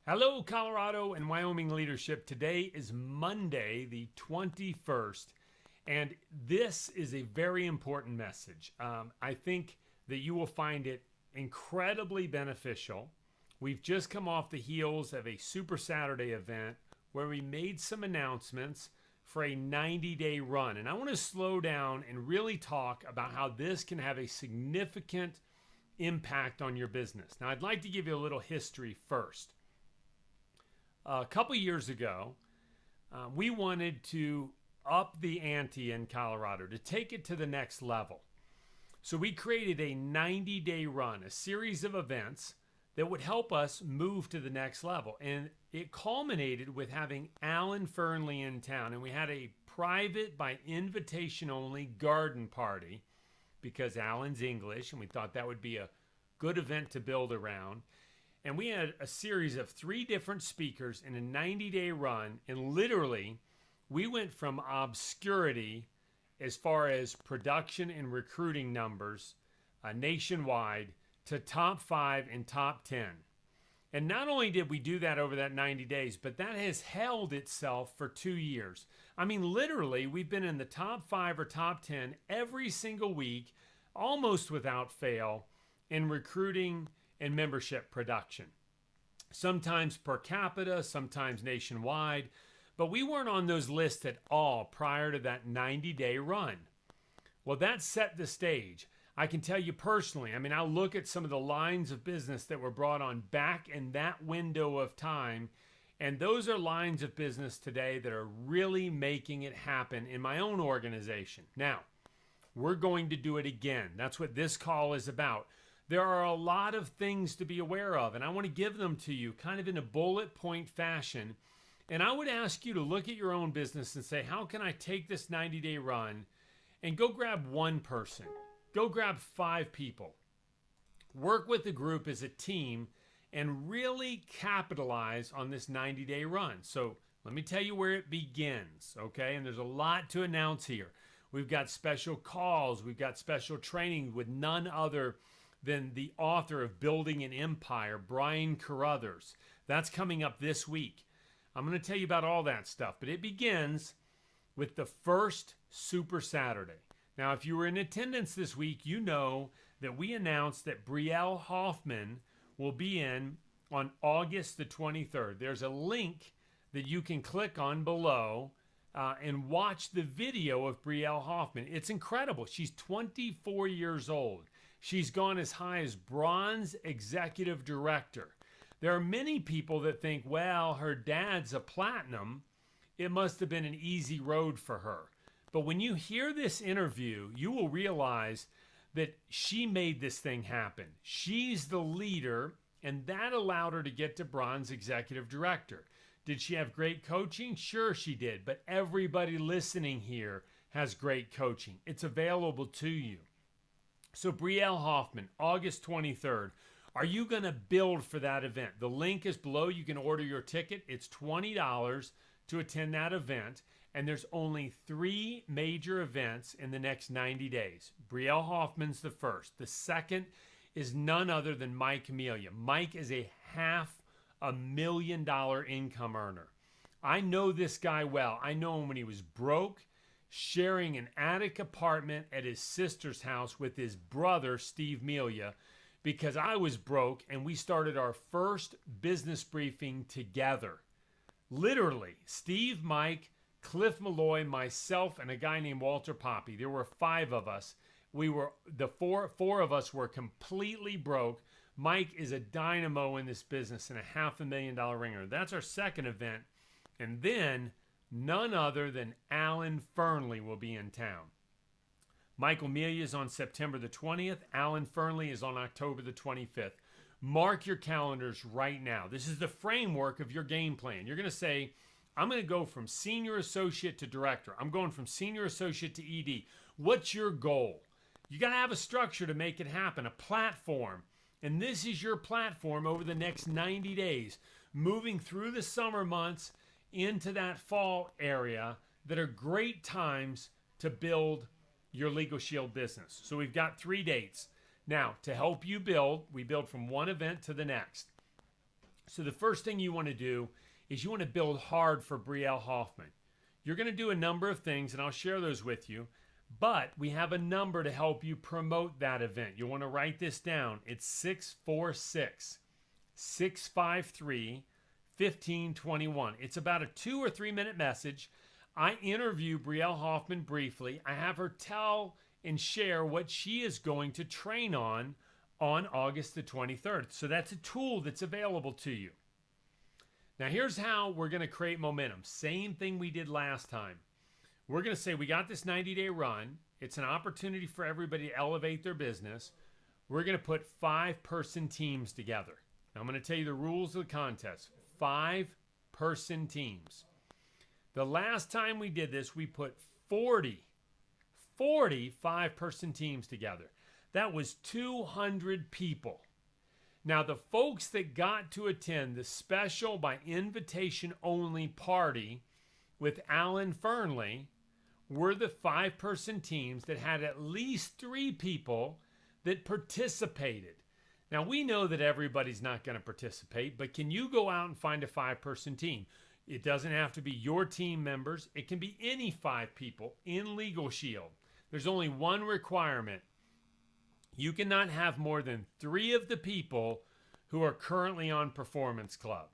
Hello, Colorado and Wyoming leadership. Today is Monday, the 21st, and this is a very important message. I think that you will find it incredibly beneficial. We've just come off the heels of a Super Saturday event where we made some announcements for a 90-day run. And I want to slow down and really talk about how this can have a significant impact on your business. Now, I'd like to give you a little history first. A couple years ago, we wanted to up the ante in Colorado, to take it to the next level. So we created a 90-day run, a series of events that would help us move to the next level. And it culminated with having Alan Fernley in town. And we had a private, by invitation only, garden party because Alan's English, and we thought that would be a good event to build around. And we had a series of 3 different speakers in a 90-day run. And literally, we went from obscurity as far as production and recruiting numbers nationwide to top 5 and top 10. And not only did we do that over that 90 days, but that has held itself for 2 years. I mean, literally, we've been in the top 5 or top 10 every single week, almost without fail, in recruiting and membership production. Sometimes per capita, sometimes nationwide, but we weren't on those lists at all prior to that 90-day run. Well, that set the stage. I can tell you personally, I'll look at some of the lines of business that were brought on back in that window of time, and those are lines of business today that are really making it happen in my own organization. Now, we're going to do it again. That's what this call is about. There are a lot of things to be aware of, and I want to give them to you kind of in a bullet point fashion. And I would ask you to look at your own business and say, how can I take this 90-day run and go grab one person? Go grab 5 people. Work with the group as a team and really capitalize on this 90-day run. So let me tell you where it begins, okay? And there's a lot to announce here. We've got special calls. We've got special training with none other than the author of Building an Empire, Brian Carruthers. That's coming up this week. I'm going to tell you about all that stuff, but it begins with the first Super Saturday. Now, if you were in attendance this week, you know that we announced that Brielle Hoffman will be in on August the 23rd. There's a link that you can click on below and watch the video of Brielle Hoffman. It's incredible. She's 24 years old. She's gone as high as bronze executive director. There are many people that think, well, her dad's a platinum. It must have been an easy road for her. But when you hear this interview, you will realize that she made this thing happen. She's the leader, and that allowed her to get to bronze executive director. Did she have great coaching? Sure she did, but everybody listening here has great coaching. It's available to you. So Brielle Hoffman, August 23rd. Are you going to build for that event? The link is below. You can order your ticket. It's $20 to attend that event. And there's only 3 major events in the next 90 days. Brielle Hoffman's the first. The second is none other than Mike Amelia. Mike is a $500,000 income earner. I know this guy well. I know him when he was broke, sharing an attic apartment at his sister's house with his brother, Steve Melia, because I was broke and we started our first business briefing together. Literally, Steve, Mike, Cliff Malloy, myself, and a guy named Walter Poppy. There were 5 of us. Four of us were completely broke. Mike is a dynamo in this business and a $500,000 ringer. That's our second event. And then none other than Alan Fernley will be in town. Michael Amelia is on September the 20th. Alan Fernley is on October the 25th. Mark your calendars right now. This is the framework of your game plan. You're going to say, I'm going to go from senior associate to director. I'm going from senior associate to ED. What's your goal? You got to have a structure to make it happen, a platform. And this is your platform over the next 90 days, moving through the summer months into that fall area that are great times to build your Legal Shield business. So we've got 3 dates. Now, to help you build, we build from one event to the next. So the first thing you want to do is you want to build hard for Brielle Hoffman. You're going to do a number of things, and I'll share those with you. But we have a number to help you promote that event. You'll want to write this down. It's 646-653-1521. It's about a 2 or 3 minute message. I interview Brielle Hoffman briefly. I have her tell and share what she is going to train on August the 23rd. So that's a tool that's available to you. Now here's how we're going to create momentum. Same thing we did last time. We're going to say we got this 90-day run. It's an opportunity for everybody to elevate their business. We're going to put 5-person teams together. Now I'm going to tell you the rules of the contest. 5-person teams. The last time we did this, we put 40 5-person teams together. That was 200 people. Now, the folks that got to attend the special by invitation only party with Alan Fernley were the 5-person teams that had at least 3 people that participated. Now, we know that everybody's not going to participate, but can you go out and find a 5-person team? It doesn't have to be your team members. It can be any 5 people in Legal Shield. There's only one requirement. You cannot have more than 3 of the people who are currently on Performance Club.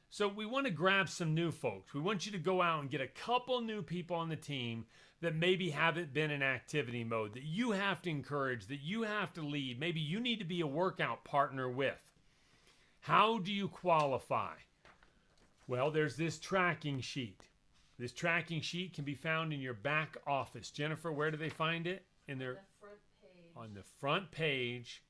So we want to grab some new folks. We want you to go out and get a couple new people on the team that maybe haven't been in activity mode, that you have to encourage, that you have to lead. Maybe you need to be a workout partner with. How do you qualify? Well, there's this tracking sheet. This tracking sheet can be found in your back office. Jennifer, where do they find it? In their front page. On the front page.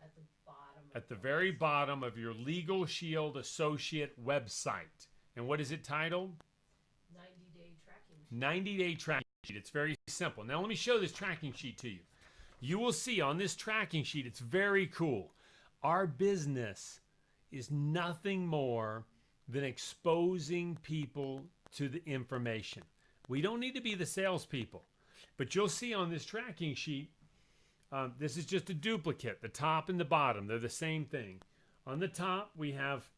At the bottom. At the very bottom of your Legal Shield Associate website. And what is it titled? 90-day tracking sheet. 90-day tracking sheet. It's very simple. Now let me show this tracking sheet to you. You will see on this tracking sheet, it's very cool. Our business is nothing more than exposing people to the information. We don't need to be the salespeople. But you'll see on this tracking sheet, this is just a duplicate. The top and the bottom, they're the same thing. On the top, we have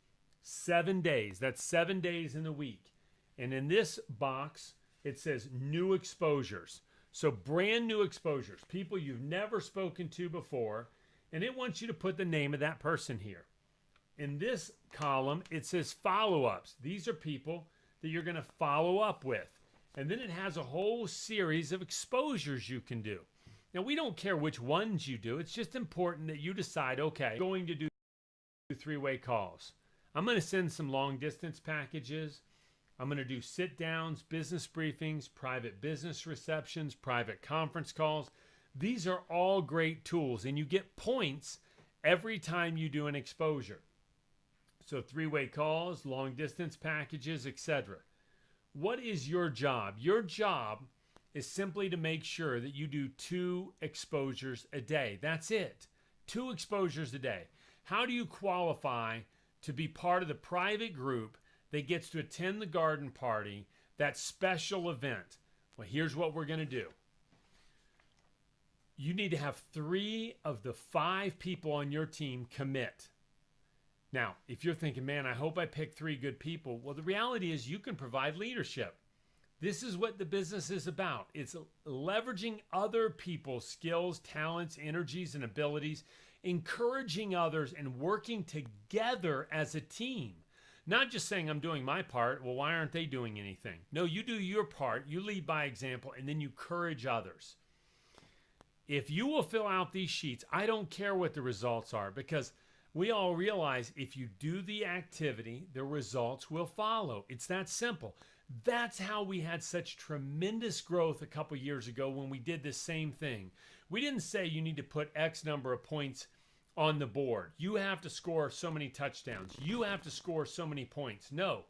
7 days. That's 7 days in the week. And in this box, it says new exposures. So brand new exposures, people you've never spoken to before, and it wants you to put the name of that person here. In this column, it says follow-ups. These are people that you're going to follow up with. And then it has a whole series of exposures you can do. Now, we don't care which ones you do. It's just important that you decide, okay, I'm going to do 3-way calls. I'm going to send some long-distance packages. I'm going to do sit-downs, business briefings, private business receptions, private conference calls. These are all great tools, and you get points every time you do an exposure. So 3-way calls, long-distance packages, etc. What is your job? Your job is simply to make sure that you do 2 exposures a day. That's it. 2 exposures a day. How do you qualify to be part of the private group that gets to attend the garden party, that special event? Well, here's what we're going to do. You need to have 3 of the 5 people on your team commit. Now, if you're thinking, man, I hope I pick 3 good people. Well, the reality is you can provide leadership. This is what the business is about. It's leveraging other people's skills, talents, energies, and abilities, encouraging others, and working together as a team. Not just saying, I'm doing my part. Well, why aren't they doing anything? No, you do your part. You lead by example, and then you encourage others. If you will fill out these sheets, I don't care what the results are, because we all realize if you do the activity, the results will follow. It's that simple. That's how we had such tremendous growth a couple years ago when we did the same thing. We didn't say you need to put X number of points on the board. You have to score so many touchdowns. You have to score so many points. No.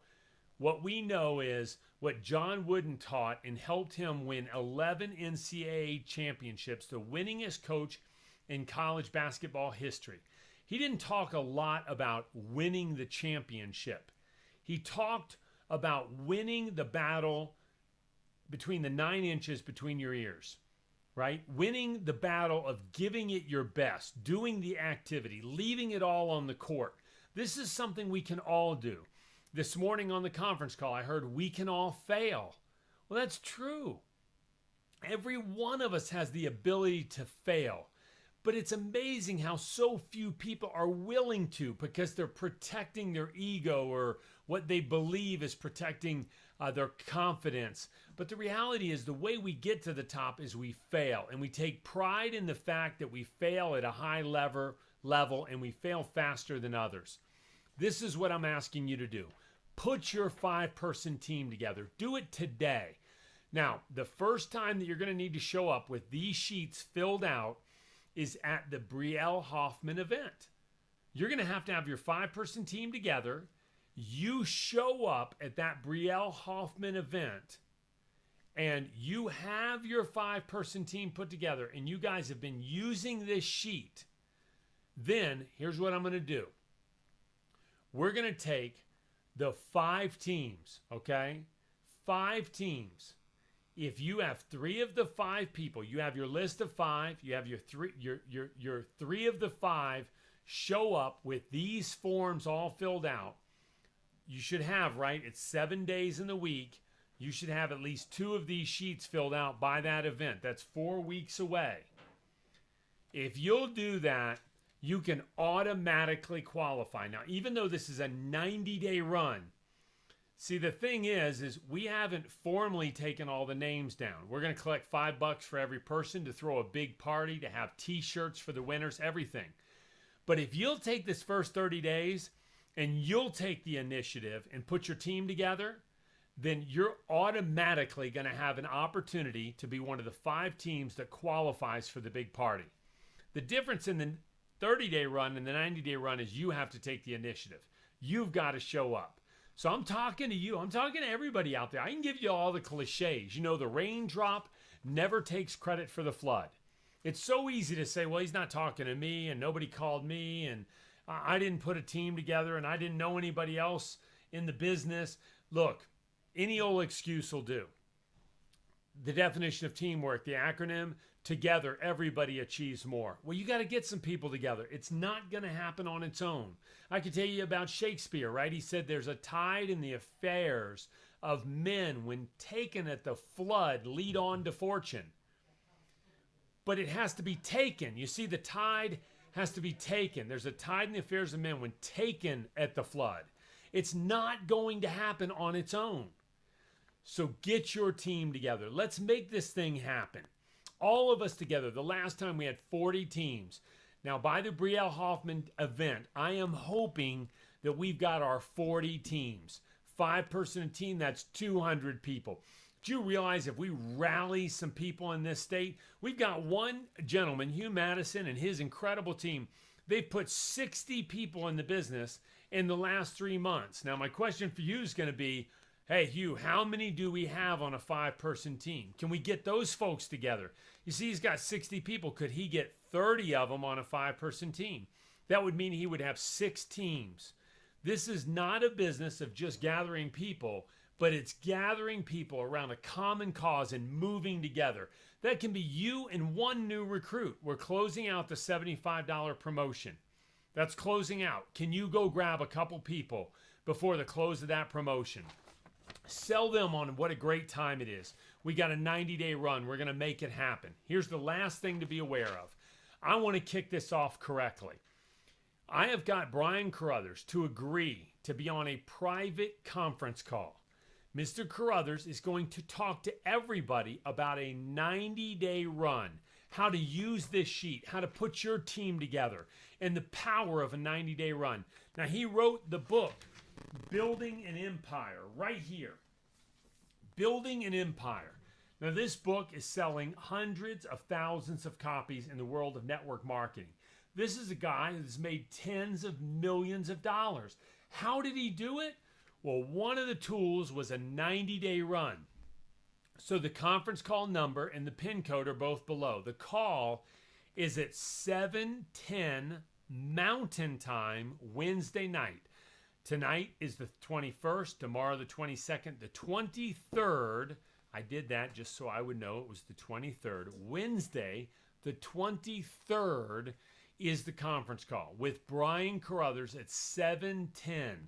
What we know is what John Wooden taught and helped him win 11 NCAA championships, the winningest coach in college basketball history. He didn't talk a lot about winning the championship. He talked about winning the battle between the 9 inches between your ears, right? Winning the battle of giving it your best, doing the activity, leaving it all on the court. This is something we can all do. This morning on the conference call, I heard we can all fail. Well, that's true. Every one of us has the ability to fail. But it's amazing how so few people are willing to, because they're protecting their ego or what they believe is protecting their confidence. But the reality is the way we get to the top is we fail. And we take pride in the fact that we fail at a high level and we fail faster than others. This is what I'm asking you to do. Put your 5-person team together. Do it today. Now, the first time that you're going to need to show up with these sheets filled out is at the Brielle Hoffman event. You're going to have your 5-person team together. You show up at that Brielle Hoffman event and you have your 5-person team put together and you guys have been using this sheet. Then here's what I'm going to do. We're going to take the 5 teams, okay? 5 teams. If you have 3 of the 5 people, you have your list of 5, you have your 3 of the 5 show up with these forms all filled out. You should have, right, it's 7 days in the week. You should have at least 2 of these sheets filled out by that event. That's 4 weeks away. If you'll do that, you can automatically qualify. Now, even though this is a 90-day run, see, the thing is we haven't formally taken all the names down. We're going to collect $5 for every person to throw a big party, to have t-shirts for the winners, everything. But if you'll take this first 30 days and you'll take the initiative and put your team together, then you're automatically going to have an opportunity to be one of the 5 teams that qualifies for the big party. The difference in the 30-day run and the 90-day run is you have to take the initiative. You've got to show up. So I'm talking to you. I'm talking to everybody out there. I can give you all the cliches. You know, the raindrop never takes credit for the flood. It's so easy to say, well, he's not talking to me and nobody called me and I didn't put a team together and I didn't know anybody else in the business. Look, any old excuse will do. The definition of teamwork, the acronym, together, everybody achieves more. Well, you got to get some people together. It's not going to happen on its own. I can tell you about Shakespeare, right? He said there's a tide in the affairs of men when taken at the flood lead on to fortune. But it has to be taken. You see, the tide has to be taken. There's a tide in the affairs of men when taken at the flood. It's not going to happen on its own. So get your team together. Let's make this thing happen. All of us together. The last time we had 40 teams. Now, by the Brielle Hoffman event, I am hoping that we've got our 40 teams. 5-person team, that's 200 people. Do you realize if we rally some people in this state, we've got one gentleman, Hugh Madison, and his incredible team. They've put 60 people in the business in the last 3 months. Now, my question for you is going to be, hey, Hugh, how many do we have on a 5-person team? Can we get those folks together? You see, he's got 60 people. Could he get 30 of them on a 5-person team? That would mean he would have 6 teams. This is not a business of just gathering people, but it's gathering people around a common cause and moving together. That can be you and one new recruit. We're closing out the $75 promotion. That's closing out. Can you go grab a couple people before the close of that promotion? Sell them on what a great time it is. We got a 90-day run. We're going to make it happen. Here's the last thing to be aware of. I want to kick this off correctly. I have got Brian Carruthers to agree to be on a private conference call. Mr. Carruthers is going to talk to everybody about a 90-day run, how to use this sheet, how to put your team together, and the power of a 90-day run. Now, he wrote the book, Building an Empire, right here. Building an Empire. Now, this book is selling hundreds of thousands of copies in the world of network marketing. This is a guy that's made tens of millions of dollars. How did he do it? Well, one of the tools was a 90-day run. So the conference call number and the PIN code are both below. The call is at 7:10 Mountain Time, Wednesday night. Tonight is the 21st, tomorrow the 22nd, the 23rd. I did that just so I would know it was the 23rd. Wednesday, the 23rd, is the conference call with Brian Carruthers at 7:10.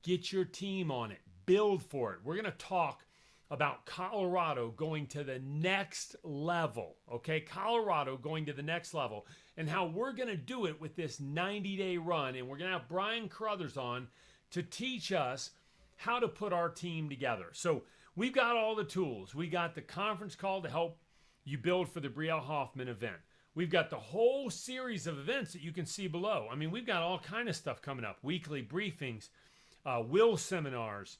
Get your team on it. Build for it. We're going to talk about Colorado going to the next level, okay? Colorado going to the next level and how we're going to do it with this 90-day run. And we're going to have Brian Carruthers on to teach us how to put our team together. So we've got all the tools. We got the conference call to help you build for the Brielle Hoffman event. We've got the whole series of events that you can see below. I mean, we've got all kind of stuff coming up. Weekly briefings, will seminars,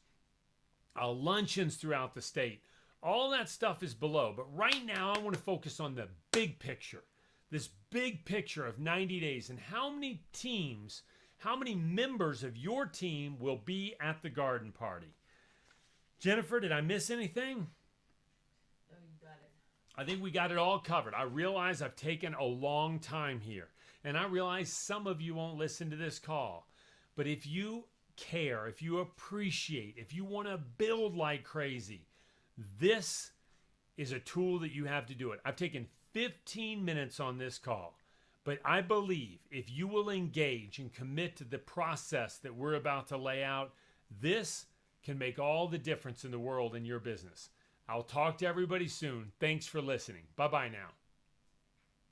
luncheons throughout the state. All that stuff is below. But right now, I want to focus on the big picture. This big picture of 90 days and how many teams, how many members of your team will be at the garden party. Jennifer, did I miss anything? No, you got it. I think we got it all covered. I realize I've taken a long time here. And I realize some of you won't listen to this call. But if you care, if you appreciate, if you want to build like crazy, this is a tool that you have to do it. I've taken 15 minutes on this call, but I believe if you will engage and commit to the process that we're about to lay out, this can make all the difference in the world in your business. I'll talk to everybody soon. Thanks for listening. Bye-bye now.